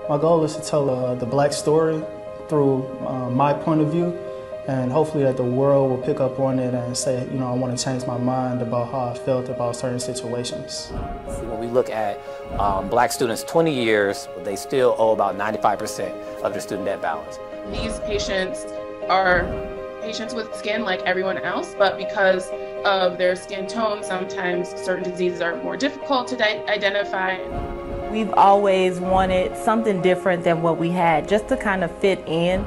My goal is to tell the black story through my point of view, and hopefully that the world will pick up on it and say, you know, I want to change my mind about how I felt about certain situations. When we look at black students 20 years, they still owe about 95% of their student debt balance. These patients are patients with skin like everyone else, but because of their skin tone, sometimes certain diseases are more difficult to identify. We've always wanted something different than what we had, just to kind of fit in.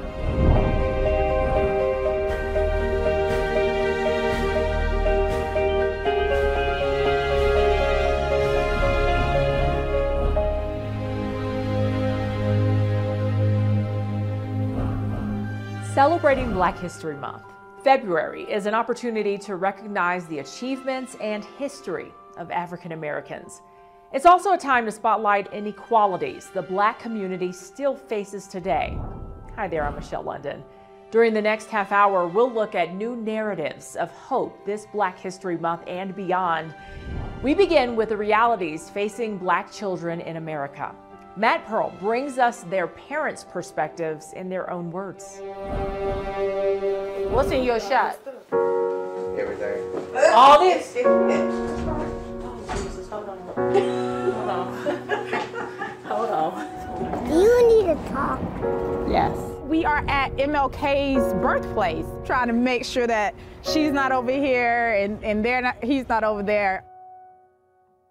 Celebrating Black History Month, February is an opportunity to recognize the achievements and history of African Americans. It's also a time to spotlight inequalities the Black community still faces today. Hi there, I'm Michelle London. During the next half hour, we'll look at new narratives of hope this Black History Month and beyond. We begin with the realities facing Black children in America. Matt Pearl brings us their parents' perspectives in their own words. What's in your shot? Everything. All this? Hold on. Do you need to talk? Yes. We are at MLK's birthplace, trying to make sure that she's not over here and he's not over there.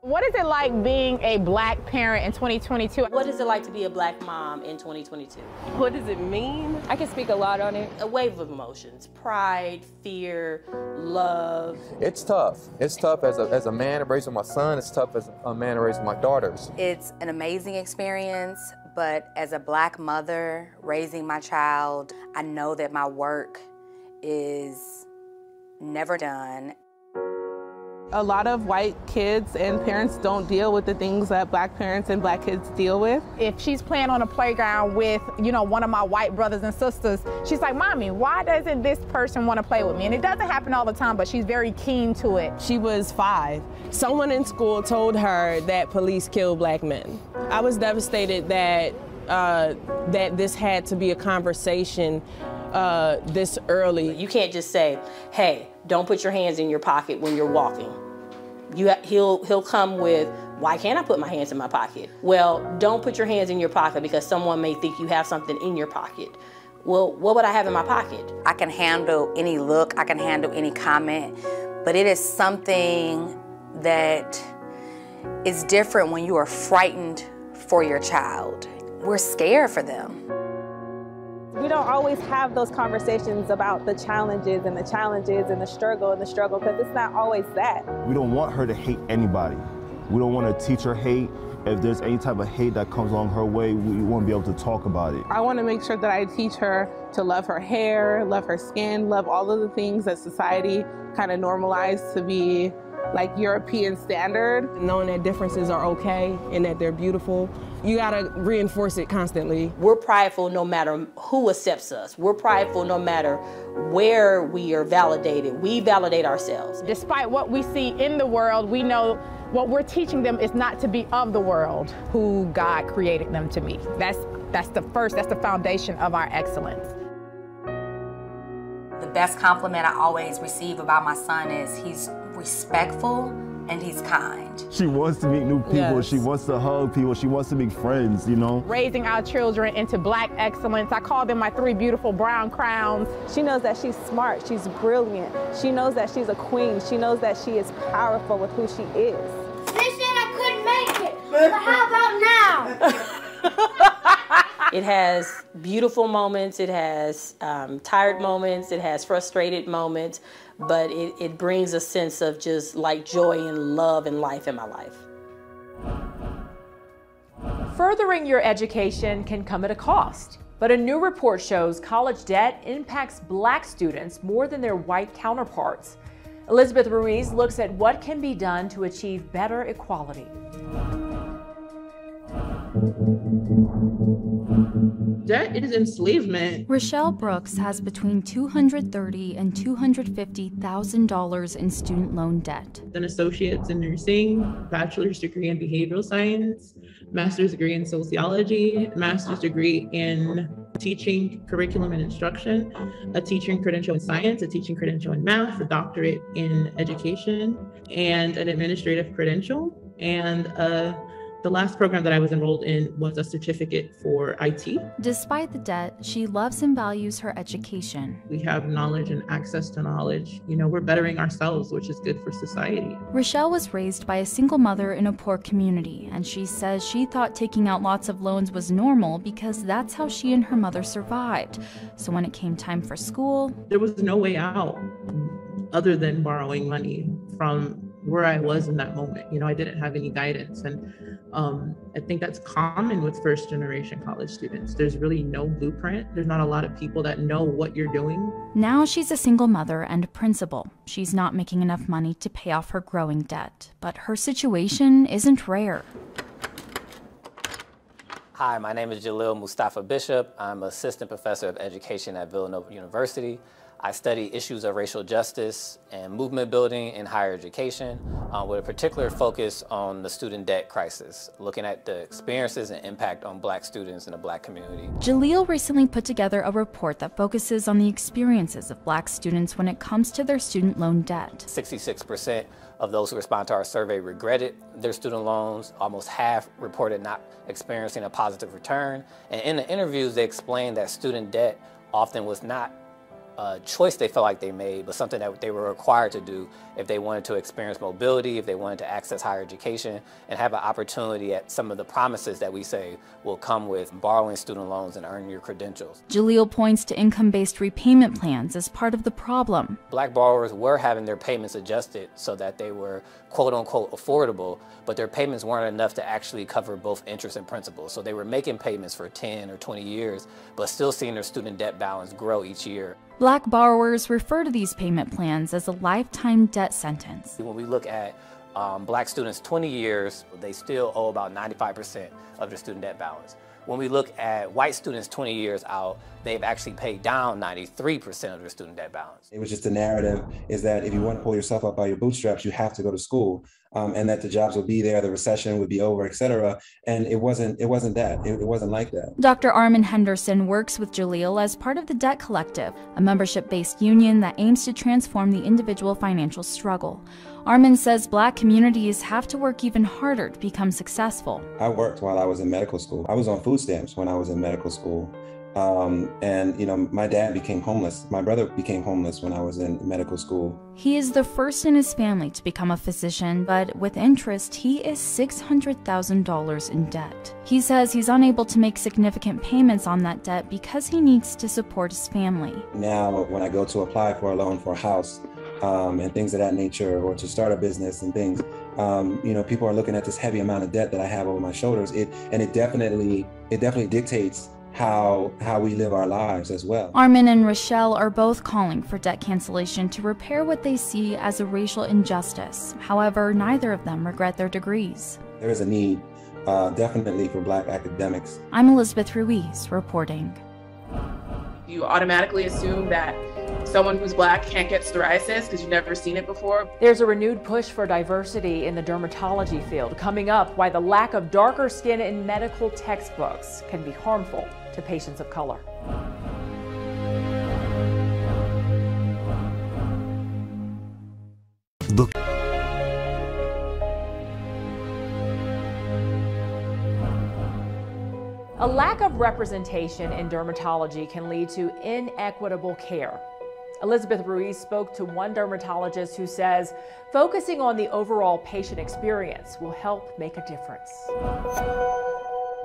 What is it like being a Black parent in 2022? What is it like to be a Black mom in 2022? What does it mean? I can speak a lot on it. A wave of emotions: pride, fear, love. It's tough. It's tough as a man raising my son. It's tough as a man raising my daughters. It's an amazing experience, but as a Black mother raising my child, I know that my work is never done. A lot of white kids and parents don't deal with the things that Black parents and Black kids deal with. If she's playing on a playground with, you know, one of my white brothers and sisters, she's like, Mommy, why doesn't this person want to play with me? And it doesn't happen all the time, but she's very keen to it. She was 5. Someone in school told her that police kill Black men. I was devastated that that this had to be a conversation this early. You can't just say, hey, don't put your hands in your pocket when you're walking. He'll come with, why can't I put my hands in my pocket? Well, don't put your hands in your pocket because someone may think you have something in your pocket. Well, what would I have in my pocket? I can handle any look, I can handle any comment, but it is something that is different when you are frightened for your child. We're scared for them. We don't always have those conversations about the challenges and the struggle because it's not always that. We don't want her to hate anybody. We don't want to teach her hate. If there's any type of hate that comes along her way, we want to be able to talk about it. I want to make sure that I teach her to love her hair, love her skin, love all of the things that society kind of normalized to be like European standard. Knowing that differences are okay and that they're beautiful, you gotta reinforce it constantly. We're prideful no matter who accepts us. We're prideful no matter where we are validated. We validate ourselves. Despite what we see in the world, we know what we're teaching them is not to be of the world, who God created them to be. That's the foundation of our excellence. The best compliment I always receive about my son is he's respectful and he's kind. She wants to meet new people. Yes. She wants to hug people. She wants to make friends, you know? Raising our children into Black excellence. I call them my 3 beautiful brown crowns. She knows that she's smart. She's brilliant. She knows that she's a queen. She knows that she is powerful with who she is. They said I couldn't make it, but how about now? It has beautiful moments. It has tired moments. It has frustrated moments. But it brings a sense of just like joy and love and life in my life. Furthering your education can come at a cost, but a new report shows college debt impacts Black students more than their white counterparts. Elizabeth Ruiz looks at what can be done to achieve better equality. Debt is enslavement. Richelle Brooks has between $230,000 and $250,000 in student loan debt. An associate's in nursing, bachelor's degree in behavioral science, master's degree in sociology, master's degree in teaching, curriculum and instruction, a teaching credential in science, a teaching credential in math, a doctorate in education, and an administrative credential. And the last program that I was enrolled in was a certificate for IT. Despite the debt, she loves and values her education. We have knowledge and access to knowledge. You know, we're bettering ourselves, which is good for society. Richelle was raised by a single mother in a poor community, and she says she thought taking out lots of loans was normal because that's how she and her mother survived. So when it came time for school, there was no way out other than borrowing money from where I was in that moment. You know, I didn't have any guidance. And I think that's common with first generation college students. There's really no blueprint. There's not a lot of people that know what you're doing. Now she's a single mother and principal. She's not making enough money to pay off her growing debt, but her situation isn't rare. Hi, my name is JALIL MUSTAFFA Bishop. I'm Assistant Professor of Education at Villanova University. I study issues of racial justice and movement building in higher education, with a particular focus on the student debt crisis, looking at the experiences and impact on Black students in the Black community. JALIL recently put together a report that focuses on the experiences of Black students when it comes to their student loan debt. 66% of those who respond to our survey regretted their student loans. Almost half reported not experiencing a positive return. And in the interviews, they explained that student debt often was not a choice they felt like they made, but something that they were required to do if they wanted to experience mobility, if they wanted to access higher education, and have an opportunity at some of the promises that we say will come with borrowing student loans and earning your credentials. JALIL points to income-based repayment plans as part of the problem. Black borrowers were having their payments adjusted so that they were quote-unquote affordable, but their payments weren't enough to actually cover both interest and principal. So they were making payments for 10 or 20 years, but still seeing their student debt balance grow each year. Black borrowers refer to these payment plans as a lifetime debt sentence. When we look at Black students 20 years, they still owe about 95% of their student debt balance. When we look at white students 20 years out, they've actually paid down 93% of their student debt balance. It was just a narrative is that if you want to pull yourself up by your bootstraps, you have to go to school, and that the jobs will be there, the recession would be over, et cetera. And it wasn't that. It wasn't like that. Dr. Armin Henderson works with JALIL as part of the Debt Collective, a membership-based union that aims to transform the individual financial struggle. Armin says Black communities have to work even harder to become successful. I worked while I was in medical school. I was on food stamps when I was in medical school. And, you know, my dad became homeless. My brother became homeless when I was in medical school. He is the first in his family to become a physician, but with interest, he is $600,000 in debt. He says he's unable to make significant payments on that debt because he needs to support his family. Now, when I go to apply for a loan for a house, and things of that nature, or to start a business and things, you know, people are looking at this heavy amount of debt that I have over my shoulders. It definitely dictates how we live our lives as well. Armin and Richelle are both calling for debt cancellation to repair what they see as a racial injustice. However, neither of them regret their degrees. There is a need, definitely, for Black academics. I'm Elizabeth Ruiz, reporting. You automatically assume that someone who's Black can't get psoriasis because you've never seen it before. There's a renewed push for diversity in the dermatology field. Coming up, why the lack of darker skin in medical textbooks can be harmful to patients of color. Look. A lack of representation in dermatology can lead to inequitable care. Elizabeth Ruiz spoke to one dermatologist who says focusing on the overall patient experience will help make a difference.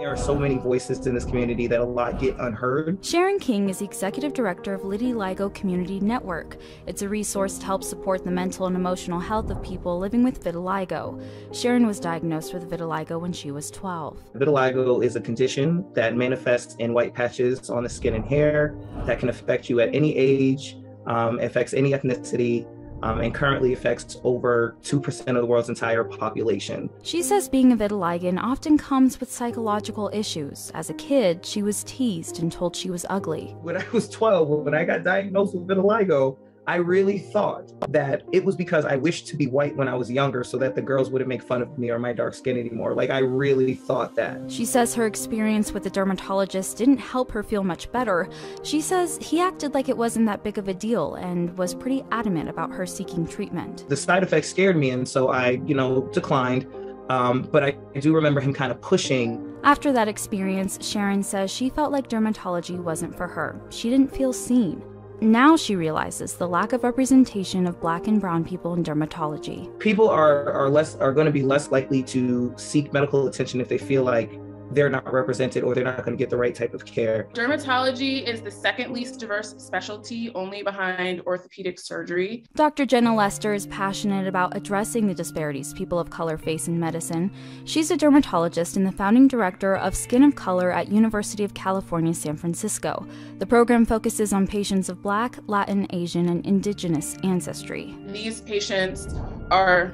There are so many voices in this community that a lot get unheard. Sharon King is the executive director of Vitiligo Community Network. It's a resource to help support the mental and emotional health of people living with vitiligo. Sharon was diagnosed with vitiligo when she was 12. Vitiligo is a condition that manifests in white patches on the skin and hair that can affect you at any age, affects any ethnicity, and currently affects over 2% of the world's entire population. She says being a vitiligo often comes with psychological issues. As a kid, she was teased and told she was ugly. When I was 12, when I got diagnosed with vitiligo, I really thought that it was because I wished to be white when I was younger so that the girls wouldn't make fun of me or my dark skin anymore. Like, I really thought that. She says her experience with the dermatologist didn't help her feel much better. She says he acted like it wasn't that big of a deal and was pretty adamant about her seeking treatment. The side effects scared me, and so I, declined. But I do remember him kind of pushing. After that experience, Sharon says she felt like dermatology wasn't for her. She didn't feel seen. Now she realizes the lack of representation of Black and brown people in dermatology. People are going to be less likely to seek medical attention if they feel like they're not represented or they're not going to get the right type of care. Dermatology is the second least diverse specialty, only behind orthopedic surgery. Dr. Jenna Lester is passionate about addressing the disparities people of color face in medicine. She's a dermatologist and the founding director of Skin of Color at University of California, San Francisco. The program focuses on patients of Black, Latin, Asian, and Indigenous ancestry. These patients are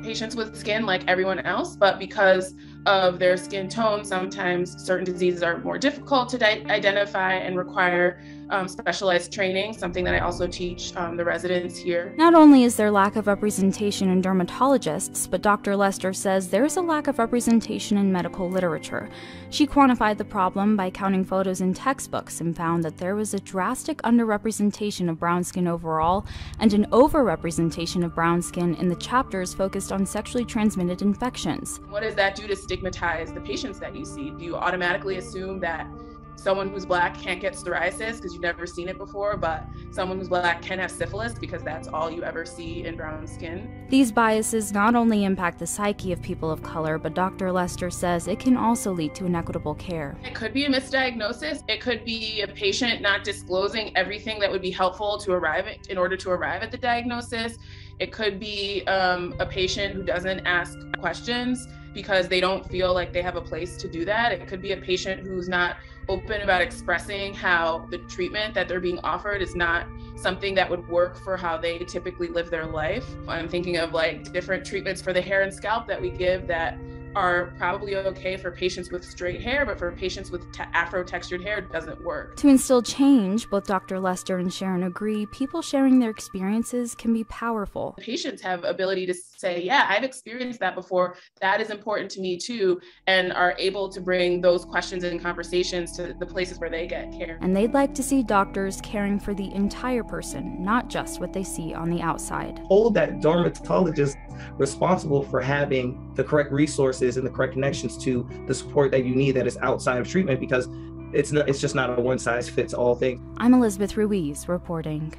patients with skin like everyone else, but because of their skin tone, sometimes certain diseases are more difficult to identify and require specialized training, something that I also teach the residents here. Not only is there lack of representation in dermatologists, but Dr. Lester says there's a lack of representation in medical literature. She quantified the problem by counting photos in textbooks and found that there was a drastic underrepresentation of brown skin overall and an overrepresentation of brown skin in the chapters focused on sexually transmitted infections. What does that do to stigmatize the patients that you see? Do you automatically assume that someone who's Black can't get psoriasis because you've never seen it before, but someone who's Black can have syphilis because that's all you ever see in brown skin? These biases not only impact the psyche of people of color, but Dr. Lester says it can also lead to inequitable care. It could be a misdiagnosis. It could be a patient not disclosing everything that would be helpful to in order to arrive at the diagnosis. It could be a patient who doesn't ask questions because they don't feel like they have a place to do that. It could be a patient who's not open about expressing how the treatment that they're being offered is not something that would work for how they typically live their life. I'm thinking of like different treatments for the hair and scalp that we give that are probably okay for patients with straight hair, but for patients with afro-textured hair, it doesn't work. To instill change, both Dr. Lester and Sharon agree people sharing their experiences can be powerful. Patients have ability to say, yeah, I've experienced that before. That is important to me too, and are able to bring those questions and conversations to the places where they get care. And they'd like to see doctors caring for the entire person, not just what they see on the outside. Hold that dermatologist responsible for having the correct resources and the correct connections to the support that you need that is outside of treatment, because it's just not a one-size-fits-all thing. I'm Elizabeth Ruiz reporting.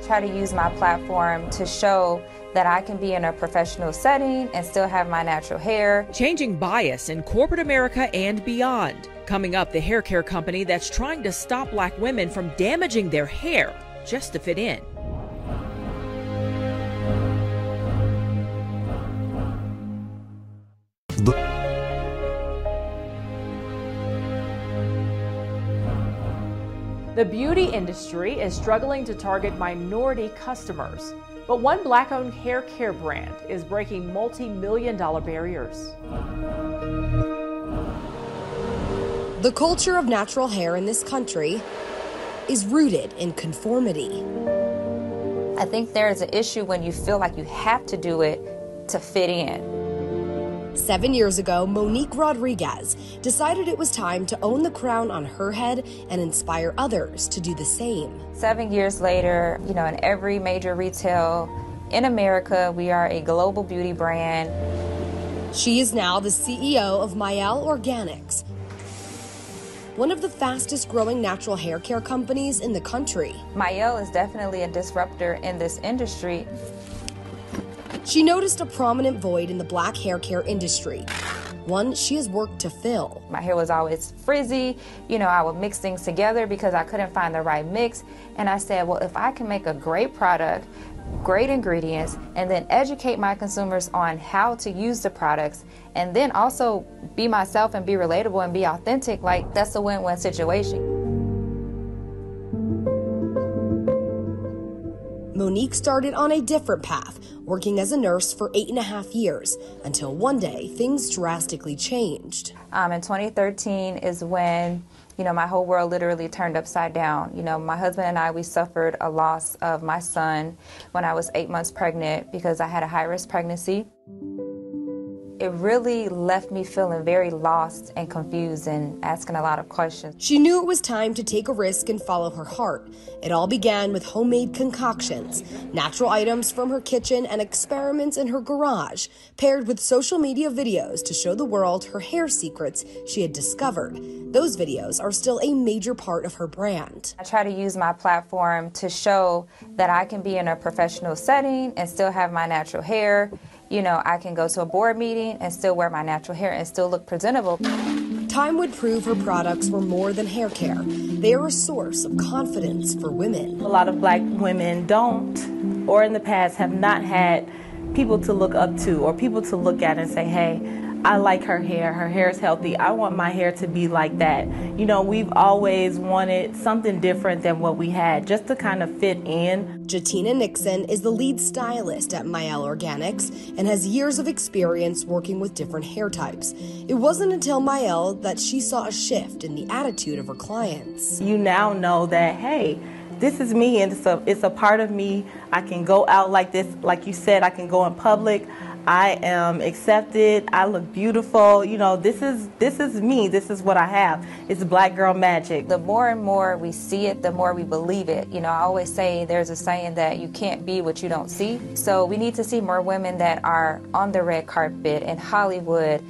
Try to use my platform to show that I can be in a professional setting and still have my natural hair. Changing bias in corporate America and beyond. Coming up, the hair care company that's trying to stop Black women from damaging their hair just to fit in. The beauty industry is struggling to target minority customers, but one Black-owned hair care brand is breaking multi-million-dollar barriers. The culture of natural hair in this country is rooted in conformity. I think there is an issue when you feel like you have to do it to fit in. 7 years ago, Monique Rodriguez decided it was time to own the crown on her head and inspire others to do the same. 7 years later, in every major retail in America, we are a global beauty brand. She is now the CEO of Mayel Organics, one of the fastest growing natural hair care companies in the country. Mayel is definitely a disruptor in this industry. She noticed a prominent void in the Black hair care industry, one she has worked to fill. My hair was always frizzy. I would mix things together because I couldn't find the right mix. And I said, well, if I can make a great product, great ingredients, and then educate my consumers on how to use the products, and then also be myself and be relatable and be authentic, that's a win-win situation. Monique started on a different path, working as a nurse for 8.5 years, until one day things drastically changed. In 2013 is when, my whole world literally turned upside down. My husband and I, we suffered a loss of my son when I was 8 months pregnant because I had a high-risk pregnancy. It really left me feeling very lost and confused and asking a lot of questions. She knew it was time to take a risk and follow her heart. It all began with homemade concoctions, natural items from her kitchen and experiments in her garage, paired with social media videos to show the world her hair secrets she had discovered. Those videos are still a major part of her brand. I try to use my platform to show that I can be in a professional setting and still have my natural hair. I can go to a board meeting and still wear my natural hair and still look presentable. Time would prove her products were more than hair care. They are a source of confidence for women. A lot of Black women don't, or in the past have not had people to look up to or people to look at and say, hey, I like her hair is healthy, I want my hair to be like that. We've always wanted something different than what we had, just to kind of fit in. Jatina Nixon is the lead stylist at Mayel Organics and has years of experience working with different hair types. It wasn't until Mayel that she saw a shift in the attitude of her clients. You now know that, hey, this is me and it's a part of me. I can go out like this, like you said, I can go in public. I am accepted, I look beautiful, this is me, this is what I have. It's Black girl magic. The more and more we see it, the more we believe it. I always say there's a saying that you can't be what you don't see. So we need to see more women that are on the red carpet in Hollywood,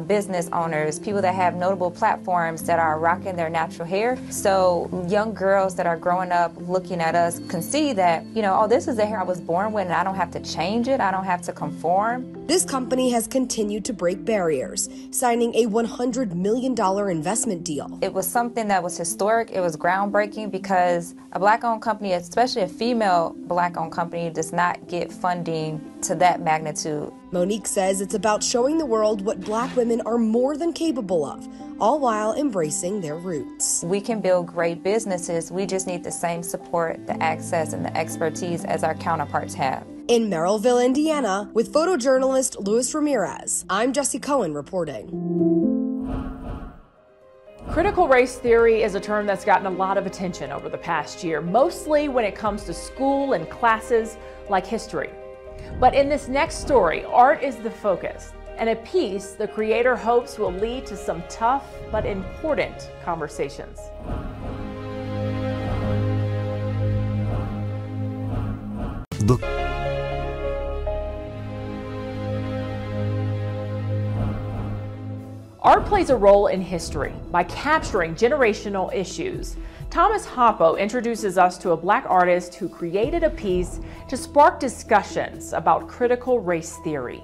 business owners, people that have notable platforms that are rocking their natural hair. So young girls that are growing up looking at us can see that, oh, this is the hair I was born with and I don't have to change it, I don't have to conform. This company has continued to break barriers, signing a $100 million investment deal. It was something that was historic, it was groundbreaking because a Black-owned company, especially a female Black-owned company, does not get funding to that magnitude. Monique says it's about showing the world what Black women are more than capable of, all while embracing their roots. We can build great businesses, we just need the same support, the access, and the expertise as our counterparts have. In Merrillville, Indiana, with photojournalist Luis Ramirez, I'm Jessie Cohen reporting. Critical race theory is a term that's gotten a lot of attention over the past year, mostly when it comes to school and classes like history. But in this next story, art is the focus, and a piece the creator hopes will lead to some tough but important conversations. Art plays a role in history by capturing generational issues. Thomas Hoppo introduces us to a Black artist who created a piece to spark discussions about critical race theory.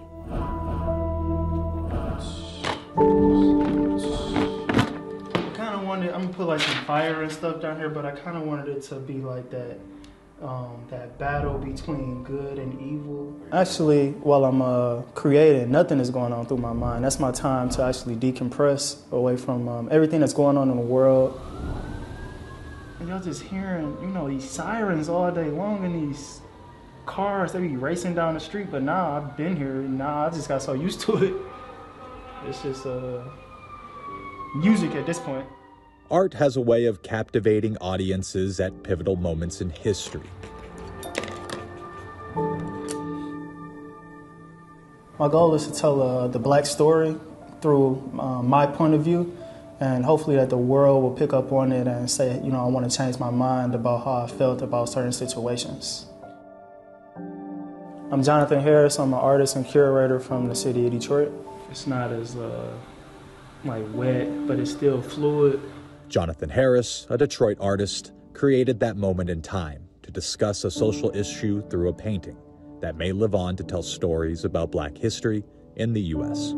I'm gonna put like some fire and stuff down here, but I kind of wanted it to be like that, that battle between good and evil. Actually, while I'm creating, nothing is going on through my mind. That's my time to actually decompress away from everything that's going on in the world. And you're just hearing, these sirens all day long and these cars, they be racing down the street, but nah, I've been here, I just got so used to it. It's just music at this point. Art has a way of captivating audiences at pivotal moments in history. My goal is to tell the Black story through my point of view, and hopefully that the world will pick up on it and say, I want to change my mind about how I felt about certain situations. I'm Jonathan Harris. I'm an artist and curator from the city of Detroit. It's not as wet, but it's still fluid. Jonathan Harris, a Detroit artist, created that moment in time to discuss a social issue through a painting that may live on to tell stories about Black history in the U.S.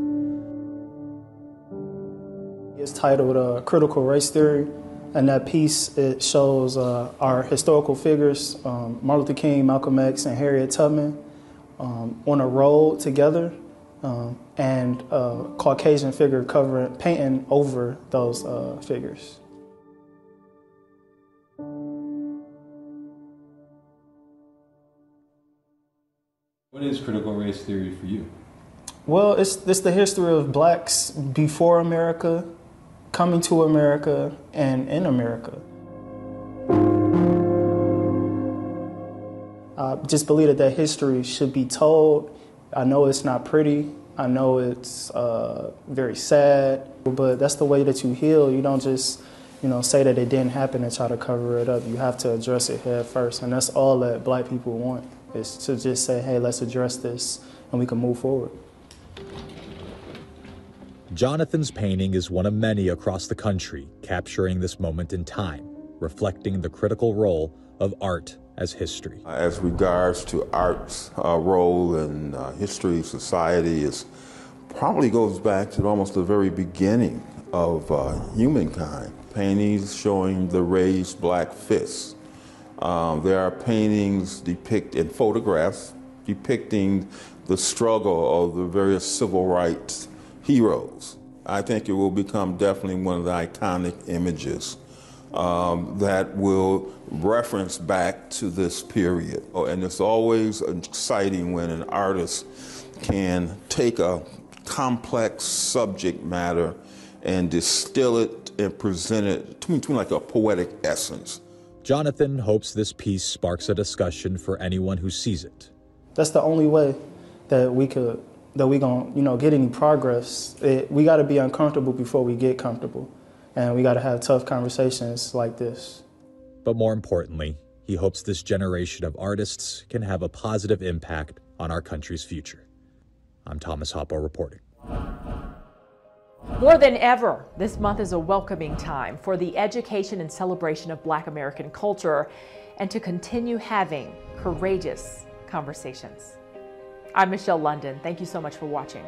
It's titled Critical Race Theory, and that piece, it shows our historical figures, Martin Luther King, Malcolm X, and Harriet Tubman, on a road together, and a Caucasian figure painting over those figures. What is critical race theory for you? Well, it's the history of blacks before America, coming to America, and in America. I just believe that history should be told. I know it's not pretty. I know it's very sad, but that's the way that you heal. You don't just, say that it didn't happen and try to cover it up. You have to address it head first, and that's all that black people want, is to just say, hey, let's address this, and we can move forward. Jonathan's painting is one of many across the country capturing this moment in time, reflecting the critical role of art as history. As regards to art's role in history, society, is probably goes back to almost the very beginning of humankind. Paintings showing the raised black fists. There are paintings and photographs depicting the struggle of the various civil rights heroes. I think it will become definitely one of the iconic images that will reference back to this period. And it's always exciting when an artist can take a complex subject matter and distill it and present it between like a poetic essence. Jonathan hopes this piece sparks a discussion for anyone who sees it. That's the only way that we gonna get any progress. We got to be uncomfortable before we get comfortable, and we got to have tough conversations like this. But more importantly, he hopes this generation of artists can have a positive impact on our country's future. I'm Thomas Hoppo reporting. More than ever, this month is a welcoming time for the education and celebration of Black American culture and to continue having courageous conversations. I'm Michelle London. Thank you so much for watching.